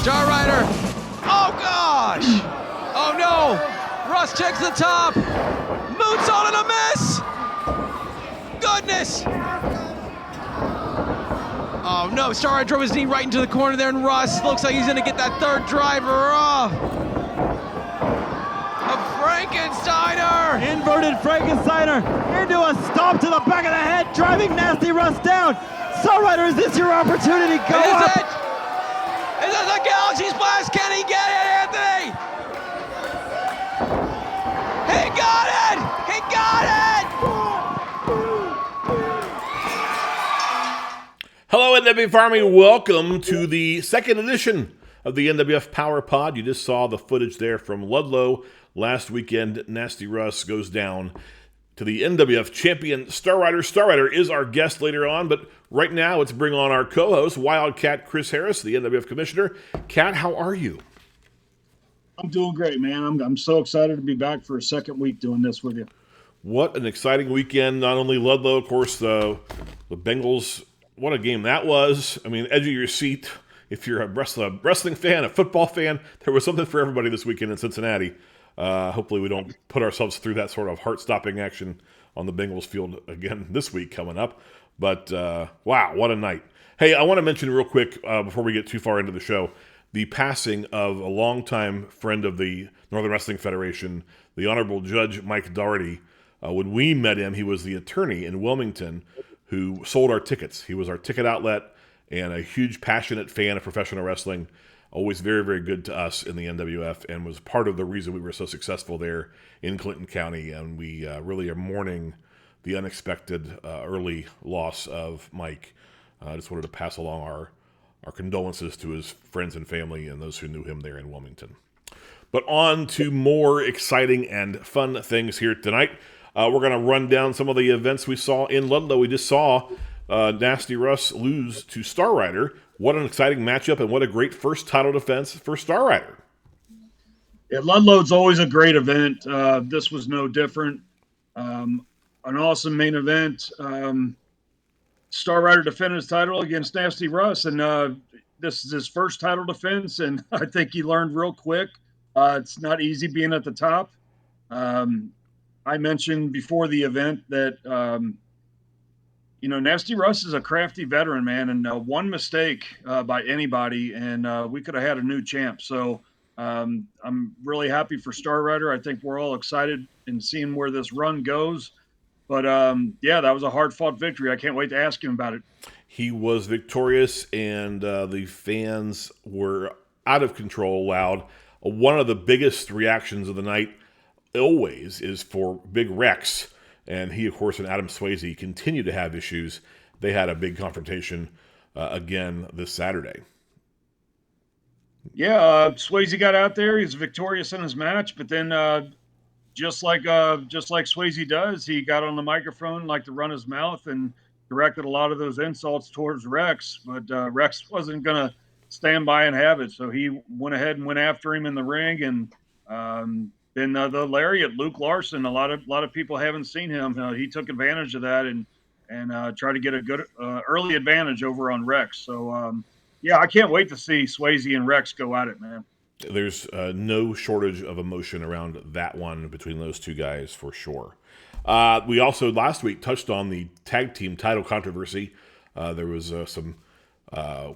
Star Rider. Oh, gosh. Oh, no. Russ checks the top. Moonsault and a miss. Goodness. Oh, no. Star Rider drove his knee right into the corner there, and Russ looks like he's going to get that third driver off. A Frankensteiner. Inverted Frankensteiner into a stomp to the back of the head, driving Nasty Russ down. Star Rider, is this your opportunity? Go up. Is this a Galaxy Splash? Can he get it, Anthony? He got it! He got it! Hello, NWF Army. Welcome to the second edition of the NWF PowerPod. You just saw the footage there from Ludlow last weekend. Nasty Russ goes down to the NWF Champion Star Rider. Star Rider is our guest later on, but right now let's bring on our co-host, Wildcat Chris Harris, the NWF Commissioner. Cat, how are you? I'm doing great, man. I'm so excited to be back for a second week doing this with you. What an exciting weekend. Not only Ludlow, of course, the Bengals, what a game that was. I mean, edge of your seat. If you're a wrestling fan, a football fan, there was something for everybody this weekend in Cincinnati. Hopefully we don't put ourselves through that sort of heart-stopping action on the Bengals field again this week coming up. But, wow, what a night. Hey, I want to mention real quick, before we get too far into the show, the passing of a longtime friend of the Northern Wrestling Federation, the Honorable Judge Mike Doherty. When we met him, he was the attorney in Wilmington who sold our tickets. He was our ticket outlet and a huge, passionate fan of professional wrestling. Always very, very good to us in the NWF, and was part of the reason we were so successful there in Clinton County. And we really are mourning the unexpected early loss of Mike. I just wanted to pass along our condolences to his friends and family and those who knew him there in Wilmington. But on to more exciting and fun things here tonight. We're going to run down some of the events we saw in Ludlow. We just saw Nasty Russ lose to Star Rider. What an exciting matchup, and what a great first title defense for Star Rider. Yeah, Ludlow's always a great event. This was no different. An awesome main event. Star Rider defended his title against Nasty Russ, and this is his first title defense, and I think he learned real quick. It's not easy being at the top. I mentioned before the event that Nasty Russ is a crafty veteran, man, and one mistake by anybody, and we could have had a new champ. So I'm really happy for Star Rider. I think we're all excited in seeing where this run goes. But, yeah, that was a hard-fought victory. I can't wait to ask him about it. He was victorious, and the fans were out of control, loud. One of the biggest reactions of the night always is for Big Rex. And he, of course, and Adam Swayze continue to have issues. They had a big confrontation again this Saturday. Yeah, Swayze got out there. He was victorious in his match, but then just like Swayze does, he got on the microphone, liked to run his mouth, and directed a lot of those insults towards Rex. But Rex wasn't going to stand by and have it, so he went ahead and went after him in the ring, and then the lariat, Luke Larson, a lot of people haven't seen him. He took advantage of that and tried to get a good early advantage over on Rex. So, yeah, I can't wait to see Swayze and Rex go at it, man. There's no shortage of emotion around that one between those two guys for sure. We also last week touched on the tag team title controversy. There was some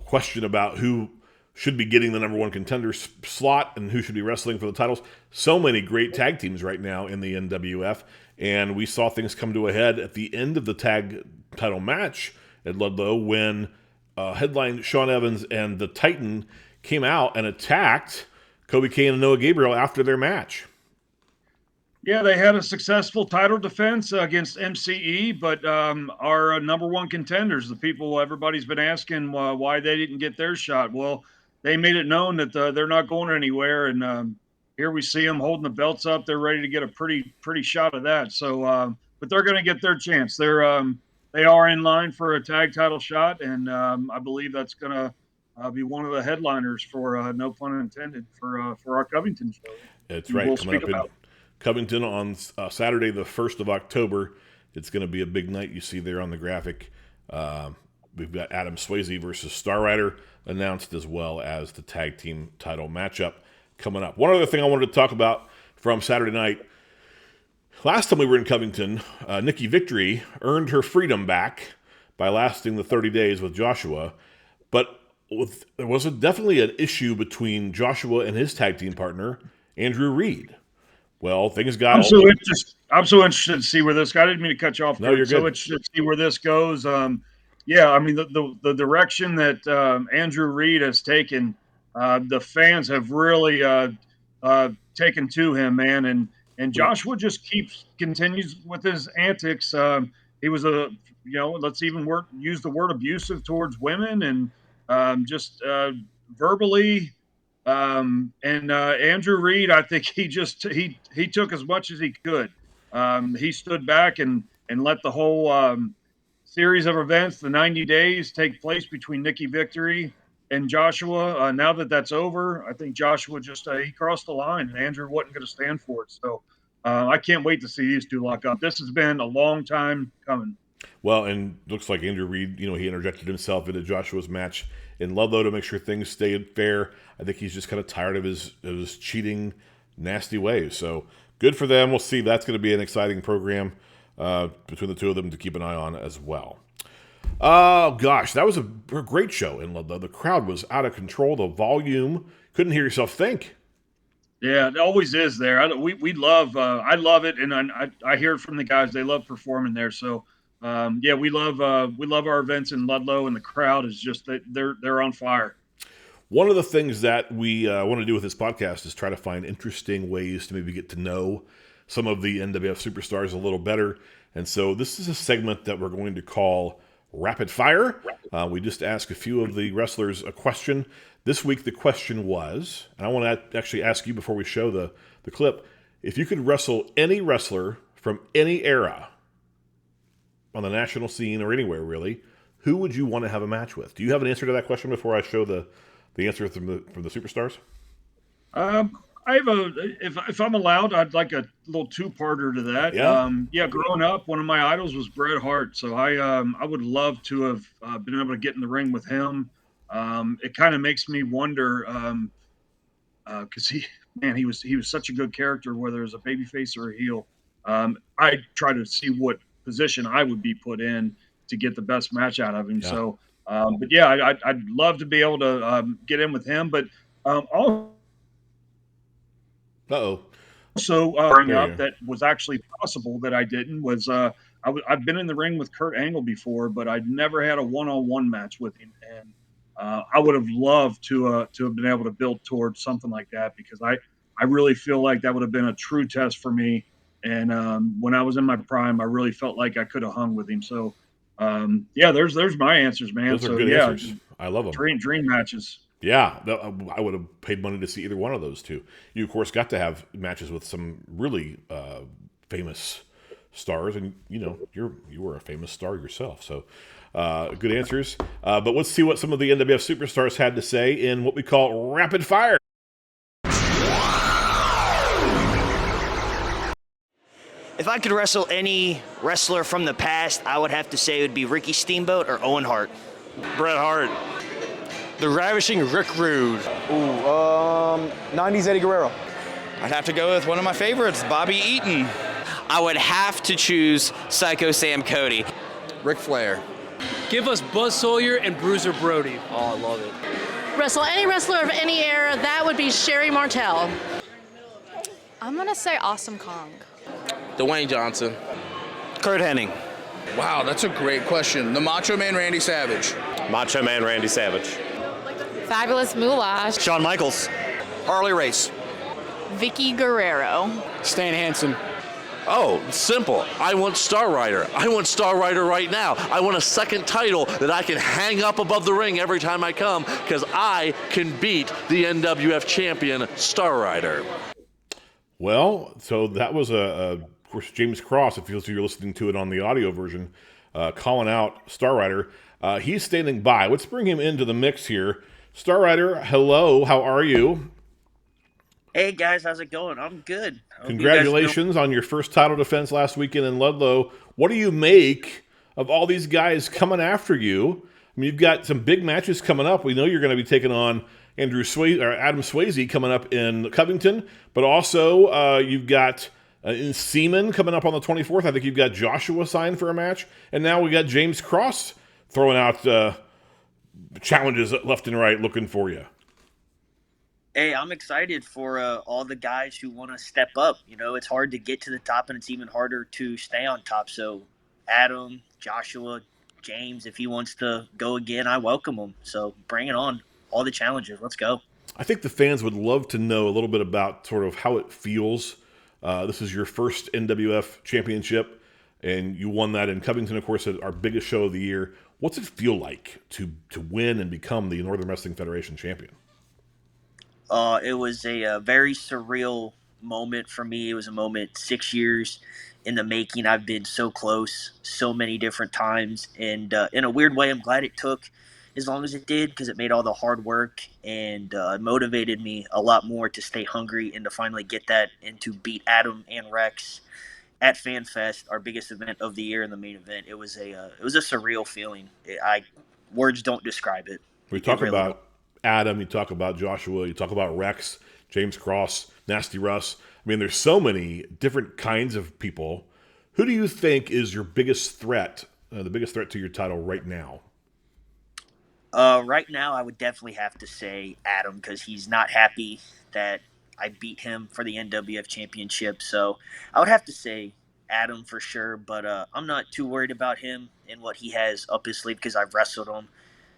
question about who should be getting the number one contender slot and who should be wrestling for the titles. So many great tag teams right now in the NWF, and we saw things come to a head at the end of the tag title match at Ludlow when headline Sean Evans and the Titan came out and attacked Kobe Kane and Noah Gabriel after their match. Yeah, they had a successful title defense against MCE, but our number one contenders, the people everybody's been asking why they didn't get their shot. Well, they made it known that they're not going anywhere, and here we see them holding the belts up. They're ready to get a pretty shot of that. So, but they're going to get their chance. They are in line for a tag title shot, and I believe that's going to be one of the headliners for no pun intended for our Covington show. That's right. Coming up in Covington on Saturday, the 1st of October. It's going to be a big night. You see there on the graphic. We've got Adam Swayze versus Star Rider announced, as well as the tag team title matchup coming up. One other thing I wanted to talk about from Saturday night. Last time we were in Covington, Nikki Victory earned her freedom back by lasting the 30 days with Joshua. But there was definitely an issue between Joshua and his tag team partner, Andrew Reed. Well, things got... I'm so interested to see where this... I didn't mean to cut you off. No, you're good. So interested to see where this goes. Yeah, I mean, the direction that Andrew Reed has taken, the fans have really taken to him, man. And Joshua just continues with his antics. He was let's even use the word abusive towards women and just verbally. And Andrew Reed, I think he took as much as he could. He stood back and let the whole series of events, the 90 days, take place between Nikki Victory and Joshua. Now that that's over, I think Joshua just he crossed the line, and Andrew wasn't going to stand for it. So I can't wait to see these two lock up. This has been a long time coming. Well, and looks like Andrew Reed, he interjected himself into Joshua's match in Ludlow to make sure things stayed fair. I think he's just kind of tired of his cheating, nasty ways. So good for them. We'll see. That's going to be an exciting program between the two of them to keep an eye on as well. Oh, gosh, that was a great show in Ludlow. The crowd was out of control. The volume, couldn't hear yourself think. Yeah, it always is there. We love. I love it, and I hear it from the guys. They love performing there. So, yeah, we love our events in Ludlow, and the crowd is just they're on fire. One of the things that we want to do with this podcast is try to find interesting ways to maybe get to know some of the NWF superstars a little better. And so this is a segment that we're going to call Rapid Fire. We just ask a few of the wrestlers a question. This week the question was, and I want to actually ask you before we show the clip, if you could wrestle any wrestler from any era on the national scene or anywhere really, who would you want to have a match with? Do you have an answer to that question before I show the answer from the superstars? I have if I'm allowed, I'd like a little two-parter to that. Yeah. Growing up, one of my idols was Bret Hart, so I would love to have been able to get in the ring with him. It kind of makes me wonder, because he was such a good character, whether it's a babyface or a heel. I try to see what position I would be put in to get the best match out of him. Yeah. So, but yeah, I'd love to be able to get in with him, but also. So bring up that was actually possible that I didn't was I've been in the ring with Kurt Angle before, but I'd never had a one-on-one match with him, and I would have loved to have been able to build towards something like that, because I really feel like that would have been a true test for me. And when I was in my prime, I really felt like I could have hung with him. So yeah, there's my answers, man. Those are good answers. I love them. Dream matches. Yeah, I would have paid money to see either one of those two. You, of course, got to have matches with some really famous stars, and you were a famous star yourself. So, good answers. But let's see what some of the NWF superstars had to say in what we call Rapid Fire. If I could wrestle any wrestler from the past, I would have to say it would be Ricky Steamboat or Owen Hart. Bret Hart. The Ravishing Rick Rude. 90s Eddie Guerrero. I'd have to go with one of my favorites, Bobby Eaton. I would have to choose Psycho Sam Cody. Ric Flair. Give us Buzz Sawyer and Bruiser Brody. Oh, I love it. Wrestle any wrestler of any era, that would be Sherry Martel. I'm going to say Awesome Kong. Dwayne Johnson. Kurt Hennig. Wow, that's a great question. The Macho Man Randy Savage. Macho Man Randy Savage. Fabulous Moolah. Shawn Michaels. Harley Race. Vicky Guerrero. Stan Hansen. Oh, simple. I want Star Rider. I want Star Rider right now. I want a second title that I can hang up above the ring every time I come, because I can beat the NWF Champion Star Rider. Well, so that was of course, James Cross, if you're listening to it on the audio version, calling out Star Rider. He's standing by. Let's bring him into the mix here. Star Rider, hello. How are you? Hey guys, how's it going? I'm good. I hope you guys are doing. Congratulations on your first title defense last weekend in Ludlow. What do you make of all these guys coming after you? I mean, you've got some big matches coming up. We know you're going to be taking on Adam Swayze coming up in Covington, but also you've got in Seaman coming up on the 24th. I think you've got Joshua signed for a match, and now we got James Cross throwing out challenges left and right looking for you. Hey, I'm excited for all the guys who want to step up. You know, it's hard to get to the top, and it's even harder to stay on top. So, Adam, Joshua, James, if he wants to go again, I welcome him. So, bring it on. All the challenges. Let's go. I think the fans would love to know a little bit about sort of how it feels. This is your first NWF championship, and you won that in Covington, of course, our biggest show of the year. What's it feel like to win and become the Northern Wrestling Federation champion? It was a very surreal moment for me. It was a moment 6 years in the making. I've been so close so many different times. And in a weird way, I'm glad it took as long as it did because it made all the hard work and motivated me a lot more to stay hungry and to finally get that and to beat Adam and Rex at FanFest, our biggest event of the year in the main event. It was a surreal feeling. Words don't describe it. We talk about Adam, you talk about Joshua, you talk about Rex, James Cross, Nasty Russ. I mean, there's so many different kinds of people. Who do you think is your biggest threat, the biggest threat to your title right now? Right now, I would definitely have to say Adam because he's not happy that I beat him for the NWF Championship. So I would have to say Adam for sure, but I'm not too worried about him and what he has up his sleeve because I've wrestled him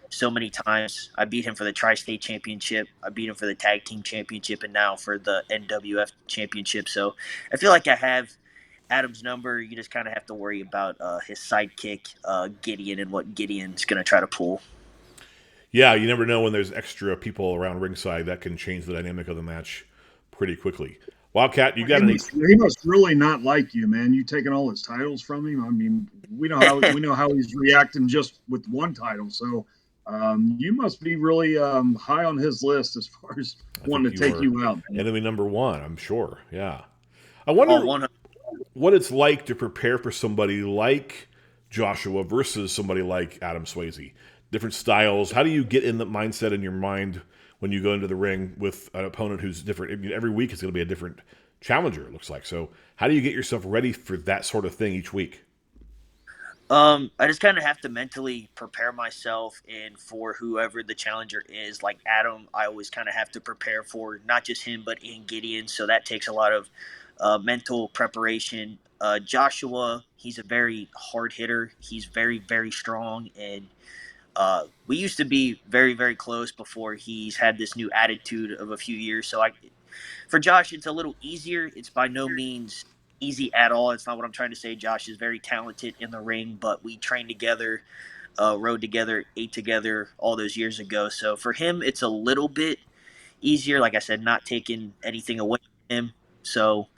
so many times. I beat him for the Tri-State Championship. I beat him for the Tag Team Championship and now for the NWF Championship. So I feel like I have Adam's number. You just kind of have to worry about his sidekick, Gideon, and what Gideon's going to try to pull. Yeah, you never know when there's extra people around ringside. That can change the dynamic of the match pretty quickly. Wildcat, you got any? He must really not like you, man. You taking all his titles from him. I mean, we know how he's reacting just with one title. So you must be really high on his list as far as wanting to take you out. Man. Enemy number one, I'm sure. Yeah, I wonder what it's like to prepare for somebody like Joshua versus somebody like Adam Swayze. Different styles. How do you get in the mindset in your mind when you go into the ring with an opponent who's different? I mean, every week is going to be a different challenger, it looks like. So how do you get yourself ready for that sort of thing each week? I just kind of have to mentally prepare myself and for whoever the challenger is. Like Adam, I always kind of have to prepare for not just him, but Ian Gideon. So that takes a lot of mental preparation. Joshua, he's a very hard hitter. He's very, very strong. And we used to be very, very close before he's had this new attitude of a few years. So for Josh, it's a little easier. It's by no means easy at all. It's not what I'm trying to say. Josh is very talented in the ring, but we trained together, rode together, ate together all those years ago. So for him, it's a little bit easier. Like I said, not taking anything away from him. So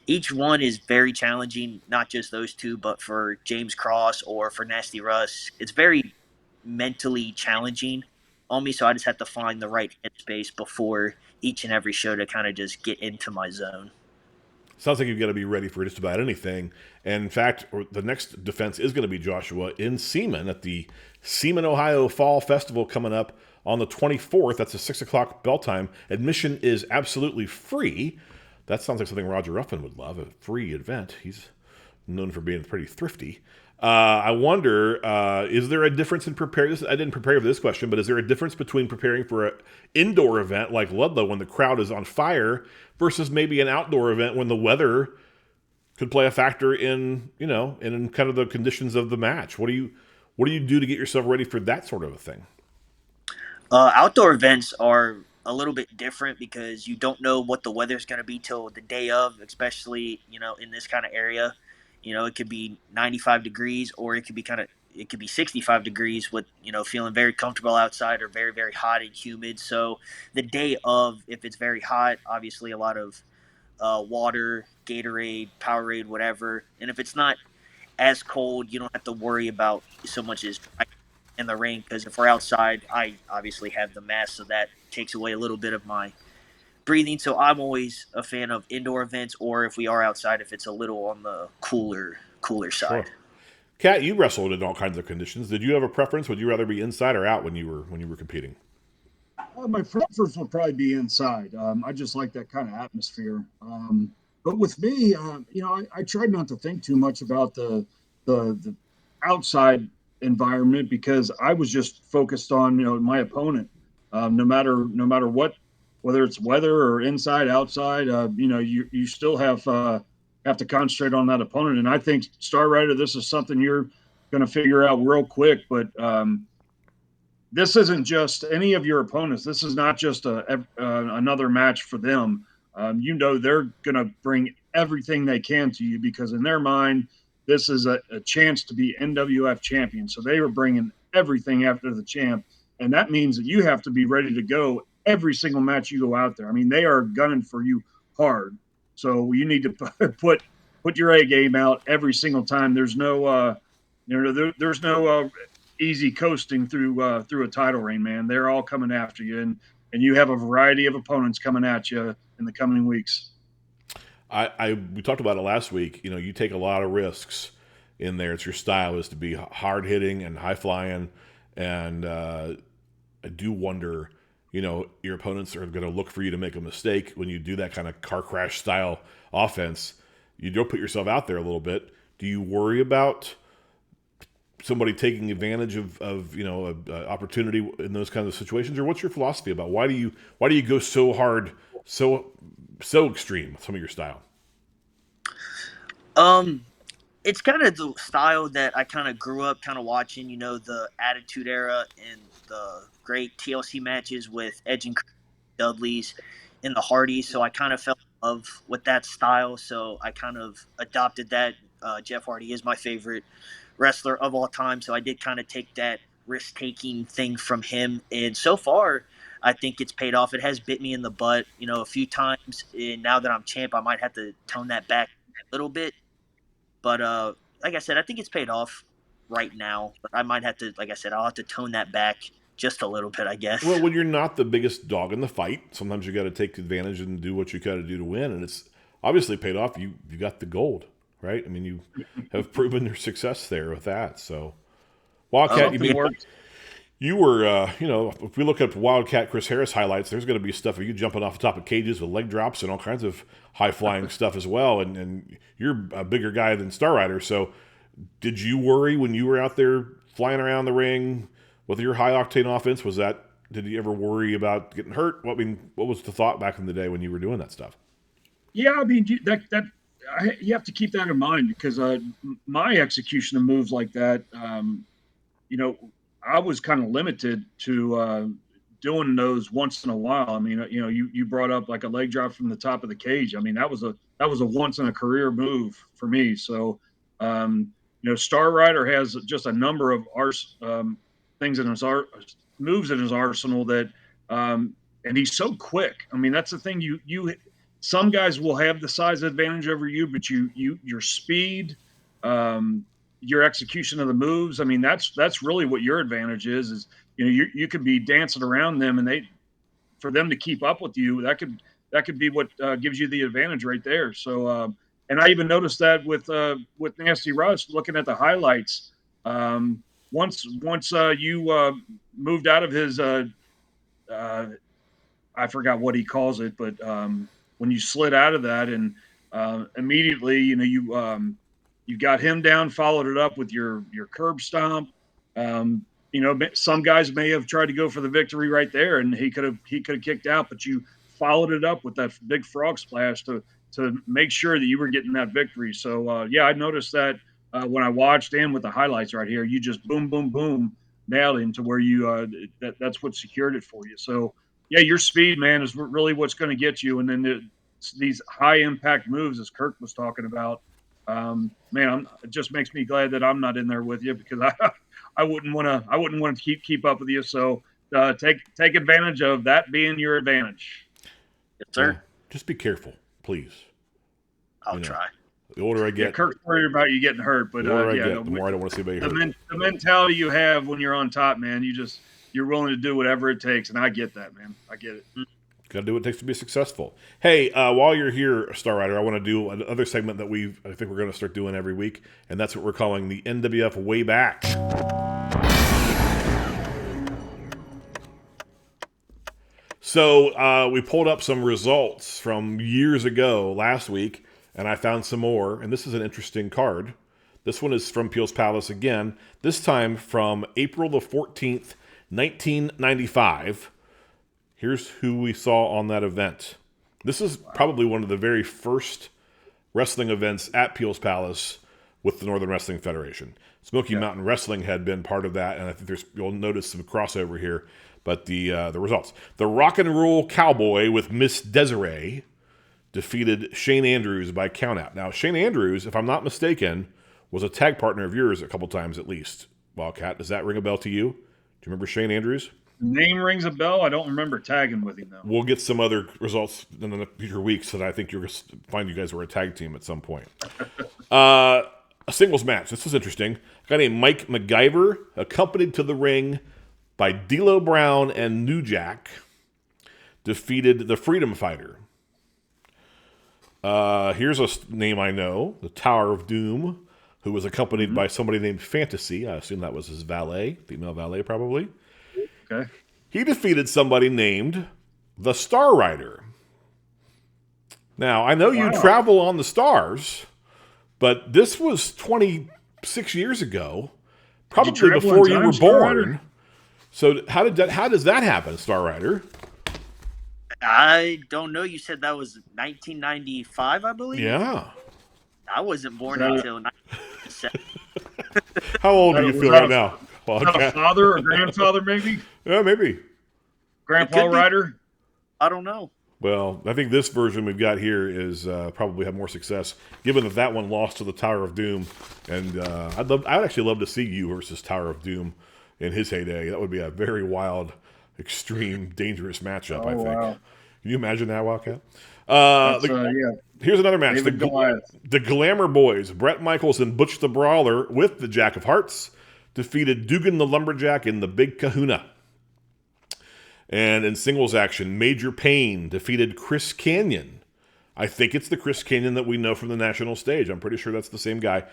each one is very challenging, not just those two, but for James Cross or for Nasty Russ, it's very mentally challenging on me. So I just have to find the right headspace before each and every show to kind of just get into my zone. Sounds like you've got to be ready for just about anything. And in fact, the next defense is going to be Joshua in Seaman at the Seaman, Ohio Fall Festival coming up on the 24th. That's a 6 o'clock bell time. Admission is absolutely free. That sounds like something Roger Ruffin would love, a free event. He's known for being pretty thrifty. I wonder, is there a difference in preparing this? I didn't prepare for this question, but is there a difference between preparing for an indoor event like Ludlow when the crowd is on fire versus maybe an outdoor event when the weather could play a factor in, in kind of the conditions of the match? What do you do to get yourself ready for that sort of a thing? Outdoor events are a little bit different because you don't know what the weather's going to be till the day of, especially, in this kind of area. It could be 95 degrees or it could be 65 degrees with, feeling very comfortable outside or very, very hot and humid. So the day of, if it's very hot, obviously a lot of water, Gatorade, Powerade, whatever. And if it's not as cold, you don't have to worry about so much as in the ring because if we're outside, I obviously have the mask, so that takes away a little bit of my breathing. So I'm always a fan of indoor events, or if we are outside, if it's a little on the cooler side. Sure. Kat, you wrestled in all kinds of conditions. Did you have a preference? Would you rather be inside or out when you were competing? My preference would probably be inside. I just like that kind of atmosphere. But with me, I tried not to think too much about the outside environment because I was just focused on my opponent. No matter what, whether it's weather or inside, outside, you still have to concentrate on that opponent. And I think Star Rider, this is something you're going to figure out real quick. But this isn't just any of your opponents. This is not just another match for them. They're going to bring everything they can to you because in their mind, this is a chance to be NWF champion. So they are bringing everything after the champ. And that means that you have to be ready to go every single match you go out there. I mean, they are gunning for you hard. So you need to put your A game out every single time. There's no there's no easy coasting through a title reign, man. They're all coming after you, and you have a variety of opponents coming at you in the coming weeks. We talked about it last week. You take a lot of risks in there. It's your style is to be hard hitting and high flying, and I do wonder, your opponents are going to look for you to make a mistake when you do that kind of car crash style offense. You don't put yourself out there a little bit. Do you worry about somebody taking advantage of opportunity in those kinds of situations, or what's your philosophy about why do you go so hard, so extreme with some of your style? It's kind of the style that I kind of grew up kind of watching, the Attitude Era and the great TLC matches with Edge and Dudley's and the Hardys. So I kind of fell in love with that style. So I kind of adopted that. Jeff Hardy is my favorite wrestler of all time. So I did kind of take that risk-taking thing from him. And so far, I think it's paid off. It has bit me in the butt, a few times. And now that I'm champ, I might have to tone that back a little bit. But like I said, I think it's paid off right now. But I might have to, like I said, I'll have to tone that back just a little bit, I guess. Well, when you're not the biggest dog in the fight, sometimes you got to take advantage and do what you got to do to win. And it's obviously paid off. You got the gold, right? I mean, you have proven your success there with that. So, Wildcat, you were, if we look at Wildcat Chris Harris highlights, there's going to be stuff of you jumping off the top of cages with leg drops and all kinds of high-flying stuff as well. And you're a bigger guy than Star Rider. So did you worry when you were out there flying around the ring with your high-octane offense? Did you ever worry about getting hurt? What was the thought back in the day when you were doing that stuff? Yeah, I mean, you have to keep that in mind because my execution of moves like that, I was kind of limited to doing those once in a while. I mean, you brought up like a leg drop from the top of the cage. I mean, that was a once in a career move for me. So, Star Rider has just a number of things in his moves in his arsenal that, and he's so quick. I mean, that's the thing. Some guys will have the size advantage over you, but your speed, your execution of the moves. I mean, that's really what your advantage is you could be dancing around them and for them to keep up with you, that could be what gives you the advantage right there. So, and I even noticed that with Nasty Russ looking at the highlights, once you moved out of his, I forgot what he calls it, but when you slid out of that and immediately, you got him down, followed it up with your curb stomp. Some guys may have tried to go for the victory right there, and he could have kicked out, but you followed it up with that big frog splash to make sure that you were getting that victory. So I noticed that when I watched and with the highlights right here, you just boom, boom, boom, nailed him to where you that's what secured it for you. So yeah, your speed, man, is really what's going to get you. And then these high impact moves, as Kirk was talking about. Man, it just makes me glad that I'm not in there with you because I wouldn't want to keep up with you. So take advantage of that being your advantage. Yes, sir. Yeah, just be careful, please. I'll try. The older I get, yeah, Kirk's worried about you getting hurt, but the older I get, the more I don't want to see anybody hurt. The mentality you have when you're on top, man, you're willing to do whatever it takes, and I get that, man. I get it. Got to do what it takes to be successful. Hey, while you're here, Star Rider, I want to do another segment that I think we're going to start doing every week, and that's what we're calling the NWF Way Back. So we pulled up some results from years ago last week, and I found some more, and this is an interesting card. This one is from Peel's Palace again, this time from April the 14th, 1995. Here's who we saw on that event. This is probably one of the very first wrestling events at Peel's Palace with the Northern Wrestling Federation. Smoky Mountain Wrestling had been part of that, and I think you'll notice some crossover here. But the results. The Rock and Roll Cowboy with Miss Desiree defeated Shane Andrews by countout. Now, Shane Andrews, if I'm not mistaken, was a tag partner of yours a couple times at least. Wildcat, does that ring a bell to you? Do you remember Shane Andrews? Name rings a bell. I don't remember tagging with him, though. We'll get some other results in the future weeks that I think you're going to find you guys were a tag team at some point. A singles match. This was interesting. A guy named Mike MacGyver, accompanied to the ring by D'Lo Brown and New Jack, defeated the Freedom Fighter. Here's a name I know, the Tower of Doom, who was accompanied by somebody named Fantasy. I assume that was his valet, female valet probably. Okay. He defeated somebody named the Star Rider. Now, I know you travel on the Stars, but this was 26 years ago, probably before you were born. So how does that happen, Star Rider? I don't know. You said that was 1995, I believe? Yeah. I wasn't born until 1997. How old do you feel right now? A father or grandfather, maybe? Yeah, maybe. Grandpa Rider? I don't know. Well, I think this version we've got here is probably have more success, given that one lost to the Tower of Doom. And I'd actually love to see you versus Tower of Doom in his heyday. That would be a very wild, extreme, dangerous matchup, I think. Wow. Can you imagine that, Wildcat? Here's another match. The Glamour Boys, Brett Michaels and Butch the Brawler with the Jack of Hearts, defeated Dugan the Lumberjack in the Big Kahuna. And in singles action, Major Payne defeated Chris Canyon. I think it's the Chris Canyon that we know from the national stage. I'm pretty sure that's the same guy.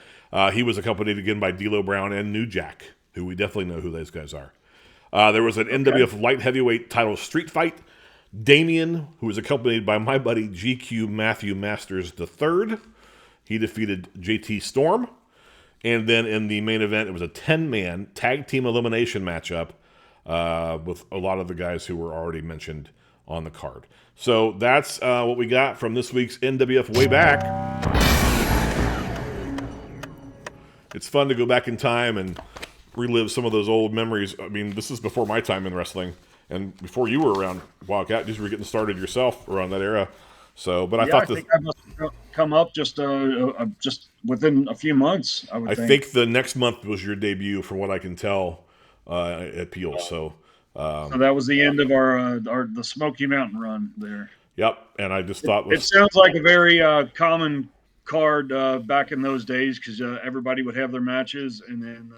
He was accompanied again by D'Lo Brown and New Jack, who we definitely know who those guys are. There was an NWF Light Heavyweight title street fight. Damien, who was accompanied by my buddy GQ Matthew Masters III. He defeated JT Storm. And then in the main event, it was a 10-man tag team elimination matchup with a lot of the guys who were already mentioned on the card. So that's what we got from this week's NWF Way Back. It's fun to go back in time and relive some of those old memories. I mean, this is before my time in wrestling and before you were around, Wildcat. You were getting started yourself around that era. So, but I think I must have come up just within a few months. I think the next month was your debut, from what I can tell, at Peel. So that was the end of the Smoky Mountain run there. Yep, and I just thought it sounds like a very common card back in those days, because everybody would have their matches, and then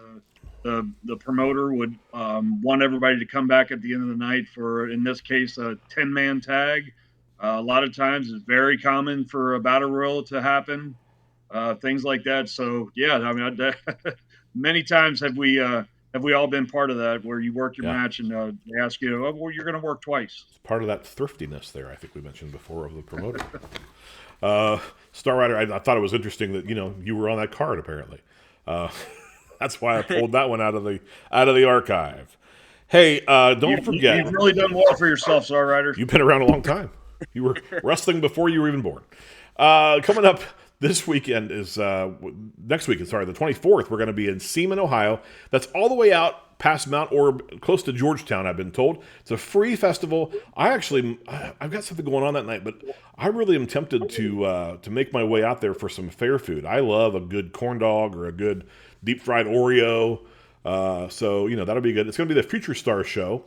the promoter would want everybody to come back at the end of the night for, in this case, a 10-man tag. A lot of times it's very common for a battle royal to happen, things like that. So yeah, I mean, many times have we all been part of that, where you work your match and they ask you, oh, well, you're going to work twice. It's part of that thriftiness there, I think we mentioned before, of the promoter. Star Rider, I thought it was interesting that you were on that card apparently. That's why I pulled that one out of the archive. Hey, don't forget, you've really done well for yourself, Star Rider. You've been around a long time. You were wrestling before you were even born. Coming up this weekend is next week. The 24th. We're going to be in Seaman, Ohio. That's all the way out past Mount Orb, close to Georgetown, I've been told. It's a free festival. I've got something going on that night, but I really am tempted to make my way out there for some fair food. I love a good corn dog or a good deep fried Oreo. So that'll be good. It's going to be the Future Star show.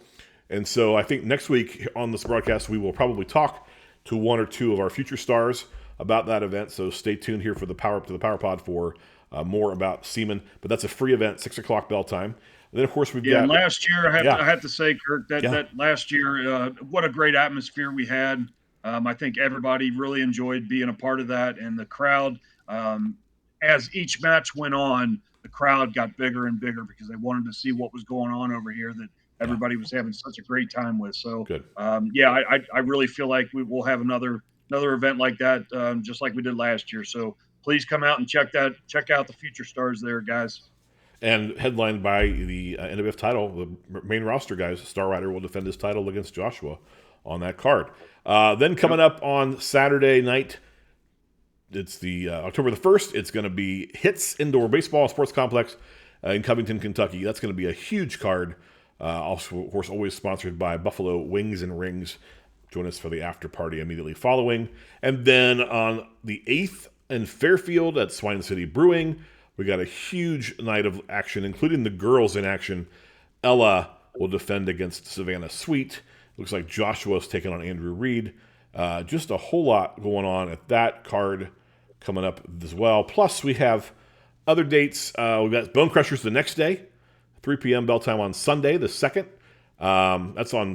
And so I think next week on this broadcast, we will probably talk to one or two of our future stars about that event. So stay tuned here for the PowerPod for more about Seaman. But that's a free event, 6 o'clock bell time. then, of course, we've Yeah, got... and last year, I have to say, Kirk, that last year, what a great atmosphere we had. I think everybody really enjoyed being a part of that, and the crowd, as each match went on, the crowd got bigger and bigger because they wanted to see what was going on over here that everybody was having such a great time with. So, Good. I really feel like we will have another event like that, just like we did last year. So please come out and check out the future stars there, guys. And headlined by the NWF title, the main roster guys, Star Rider will defend his title against Joshua on that card. Then coming up on Saturday night, it's the October the 1st. It's going to be Hits Indoor Baseball and Sports Complex in Covington, Kentucky. That's going to be a huge card. Also, of course, always sponsored by Buffalo Wings and Rings. Join us for the after party immediately following. And then on the 8th in Fairfield at Swine City Brewing, we got a huge night of action, including the girls in action. Ella will defend against Savannah Sweet. Looks like Joshua's taking on Andrew Reed. Just a whole lot going on at that card coming up as well. Plus, we have other dates. We've got Bone Crushers the next day, 3 p.m. bell time on Sunday, the 2nd. That's on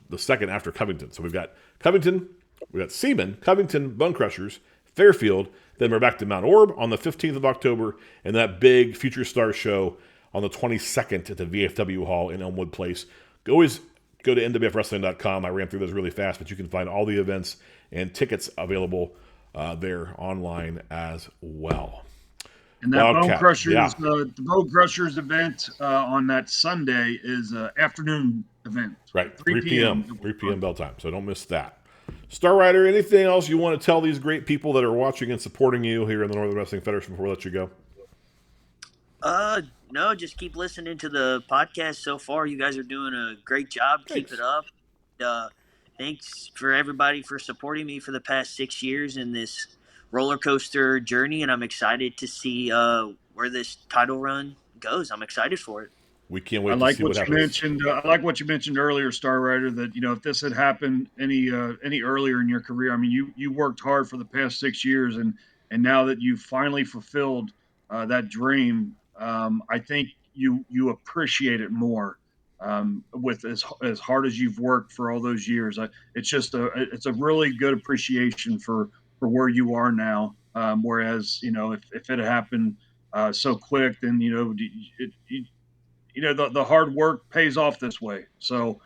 the 2nd after Covington. So we've got Covington, we've got Seaman, Covington, Bone Crushers, Fairfield. Then we're back to Mount Orb on the 15th of October, and that big Future Star show on the 22nd at the VFW Hall in Elmwood Place. Always go to NWFWrestling.com. I ran through those really fast, but you can find all the events and tickets available there online as well. And that Bone Crushers, the Bone Crushers event on that Sunday is an afternoon event. Right, 3 p.m. 3 p.m. bell time, so don't miss that. Star Rider, anything else you want to tell these great people that are watching and supporting you here in the Northern Wrestling Federation before we let you go? No, just keep listening to the podcast so far. You guys are doing a great job. Thanks. Keep it up. Thanks for everybody for supporting me for the past 6 years in this roller coaster journey, and I'm excited to see where this title run goes. I'm excited for it. We can't wait to see what happens. I like what you mentioned earlier, Star Rider, that if this had happened any earlier in your career, I mean, you worked hard for the past 6 years, and now that you've finally fulfilled that dream, I think you appreciate it more with as hard as you've worked for all those years. It's a really good appreciation for where you are now. Whereas if it had happened so quick, then the hard work pays off this way. So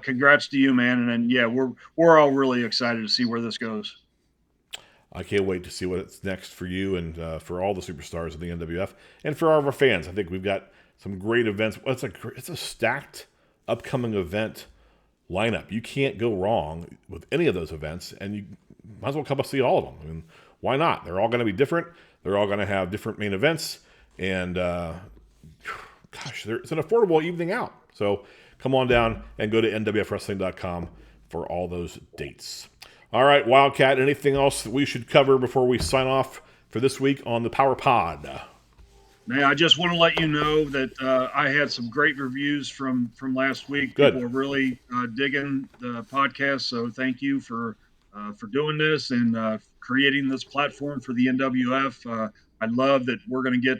congrats to you, man. And then, we're all really excited to see where this goes. I can't wait to see what's next for you and for all the superstars of the NWF and for all of our fans. I think we've got some great events. It's a stacked upcoming event lineup. You can't go wrong with any of those events, and you might as well come and see all of them. I mean, why not? They're all going to be different. They're all going to have different main events, and it's an affordable evening out. So come on down and go to NWFWrestling.com for all those dates. All right, Wildcat, anything else that we should cover before we sign off for this week on the PowerPod? Man, I just want to let you know that I had some great reviews from last week. Good. People are really digging the podcast, so thank you for doing this and creating this platform for the NWF. I love that we're going to get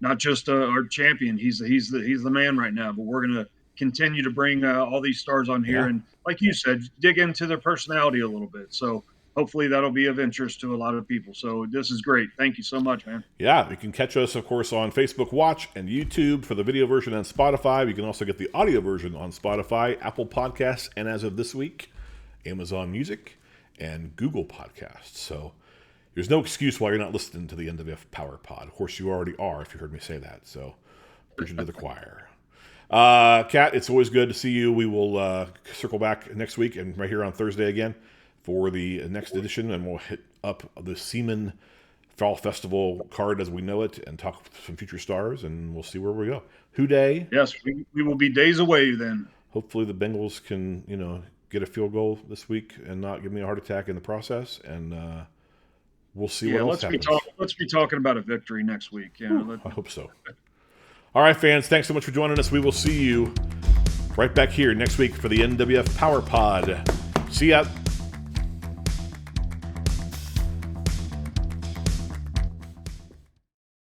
not just our champion. He's the man right now, but we're going to continue to bring all these stars on here and, like you said, dig into their personality a little bit. So hopefully that'll be of interest to a lot of people. So this is great. Thank you so much, man. Yeah, you can catch us, of course, on Facebook Watch and YouTube for the video version on Spotify. You can also get the audio version on Spotify, Apple Podcasts, and as of this week, Amazon Music and Google Podcasts. So there's no excuse why you're not listening to the NWF PowerPod. Of course, you already are if you heard me say that. So preaching to the choir. Kat, it's always good to see you. We will circle back next week and right here on Thursday again for the next edition, and we'll hit up the Seaman Fall Festival card as we know it and talk some future stars, and we'll see where we go. Houday. Yes, we will be days away then. Hopefully the Bengals can, get a field goal this week and not give me a heart attack in the process, and we'll see what else happens. Let's be talking about a victory next week. I hope so. All right, fans, thanks so much for joining us. We will see you right back here next week for the NWF PowerPod. See ya.